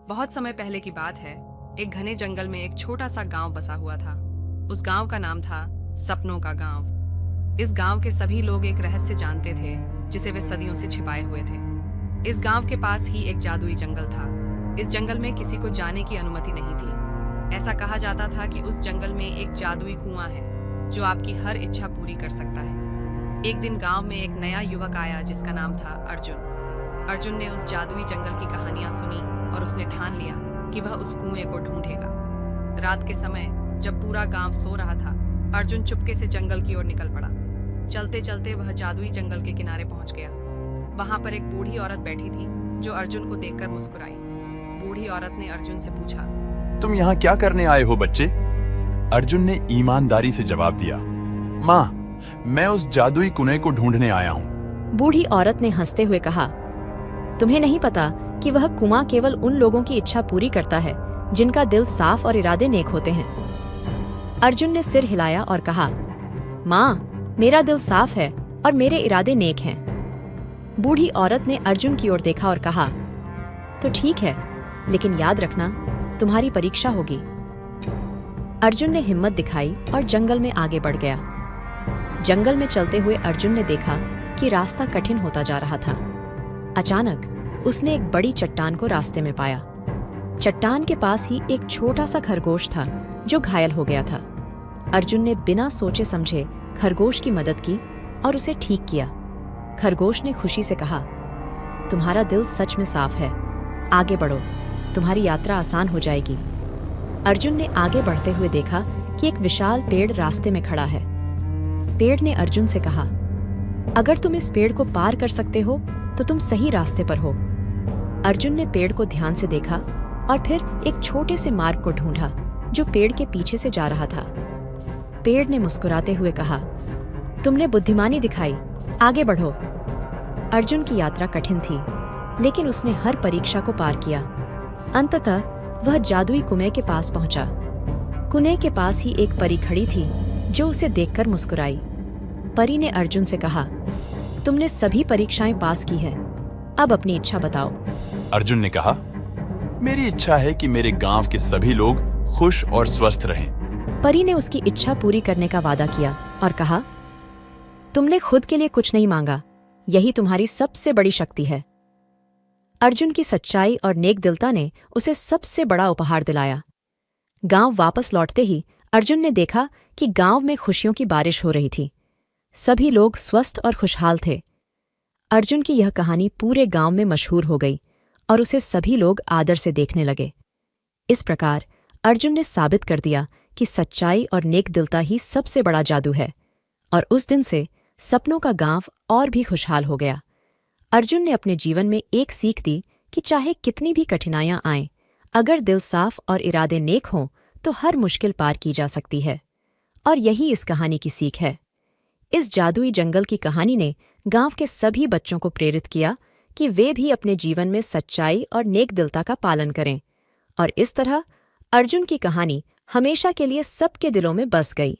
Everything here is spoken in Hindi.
बहुत समय पहले की बात है। एक घने जंगल में एक छोटा सा गांव बसा हुआ था। उस गांव का नाम था सपनों का गांव। इस गांव के सभी लोग एक रहस्य जानते थे जिसे वे सदियों से छिपाए हुए थे। इस गांव के पास ही एक जादुई जंगल था। इस जंगल में किसी को जाने की अनुमति नहीं थी। ऐसा कहा जाता था कि उस जंगल में एक जादुई कुआं है जो आपकी हर इच्छा पूरी कर सकता है। एक दिन गांव में एक नया युवक आया जिसका नाम था अर्जुन। अर्जुन ने उस जादुई जंगल की कहानियां सुनी और उसने ठान लिया कि वह उस कुएं को ढूंढेगा। रात के समय जब पूरा गांव सो रहा था, अर्जुन चुपके से जंगल की ओर निकल पड़ा। चलते चलते वह जादुई जंगल के किनारे पहुंच गया। वहां पर एक बूढ़ी औरत बैठी थी जो अर्जुन को देखकर मुस्कुराई। बूढ़ी औरत ने अर्जुन से पूछा, तुम यहाँ क्या करने आए हो बच्चे? अर्जुन ने ईमानदारी से जवाब दिया, माँ, मैं उस जादुई कुएं को ढूंढने आया हूँ। बूढ़ी औरत ने हंसते हुए कहा, तुम्हें नहीं पता कि वह कुआं केवल उन लोगों की इच्छा पूरी करता है जिनका दिल साफ और इरादे नेक होते हैं। अर्जुन ने सिर हिलाया और कहा, माँ, मेरा दिल साफ है और मेरे इरादे नेक हैं। बूढ़ी औरत ने अर्जुन की ओर देखा और कहा, तो ठीक है, लेकिन याद रखना, तुम्हारी परीक्षा होगी। अर्जुन ने हिम्मत दिखाई और जंगल में आगे बढ़ गया। जंगल में चलते हुए अर्जुन ने देखा कि रास्ता कठिन होता जा रहा था। अचानक उसने एक बड़ी चट्टान को रास्ते में पाया। चट्टान के पास ही एक छोटा सा खरगोश था जो घायल हो गया था। अर्जुन ने बिना सोचे समझे खरगोश की मदद की और उसे ठीक किया। खरगोश ने खुशी से कहा, तुम्हारा दिल सच में साफ है, आगे बढ़ो, तुम्हारी यात्रा आसान हो जाएगी। अर्जुन ने आगे बढ़ते हुए देखा कि एक विशाल पेड़ रास्ते में खड़ा है। पेड़ ने अर्जुन से कहा, अगर तुम इस पेड़ को पार कर सकते हो तो तुम सही रास्ते पर हो। अर्जुन ने पेड़ को ध्यान से देखा और फिर एक छोटे से मार्ग को ढूंढा जो पेड़ के पीछे से जा रहा था। पेड़ ने मुस्कुराते हुए कहा, तुमने बुद्धिमानी दिखाई, आगे बढ़ो। अर्जुन की यात्रा कठिन थी, लेकिन उसने हर परीक्षा को पार किया। अंततः वह जादुई कुएं के पास पहुंचा। कुएं के पास ही एक परी खड़ी थी जो उसे देखकर मुस्कुराई। परी ने अर्जुन से कहा, तुमने सभी परीक्षाएं पास की है, अब अपनी इच्छा बताओ। अर्जुन ने कहा, मेरी इच्छा है कि मेरे गांव के सभी लोग खुश और स्वस्थ रहें। परी ने उसकी इच्छा पूरी करने का वादा किया और कहा, तुमने खुद के लिए कुछ नहीं मांगा, यही तुम्हारी सबसे बड़ी शक्ति है। अर्जुन की सच्चाई और नेकदिलता ने उसे सबसे बड़ा उपहार दिलाया। गांव वापस लौटते ही अर्जुन ने देखा कि गांव में खुशियों की बारिश हो रही थी। सभी लोग स्वस्थ और खुशहाल थे। अर्जुन की यह कहानी पूरे गांव में मशहूर हो गई और उसे सभी लोग आदर से देखने लगे। इस प्रकार अर्जुन ने साबित कर दिया कि सच्चाई और नेकदिलता ही सबसे बड़ा जादू है, और उस दिन से सपनों का गांव और भी खुशहाल हो गया। अर्जुन ने अपने जीवन में एक सीख दी कि चाहे कितनी भी कठिनाइयां आएं, अगर दिल साफ और इरादे नेक हों तो हर मुश्किल पार की जा सकती है। और यही इस कहानी की सीख है। इस जादुई जंगल की कहानी ने गांव के सभी बच्चों को प्रेरित किया कि वे भी अपने जीवन में सच्चाई और नेकदिलता का पालन करें, और इस तरह अर्जुन की कहानी हमेशा के लिए सबके दिलों में बस गई।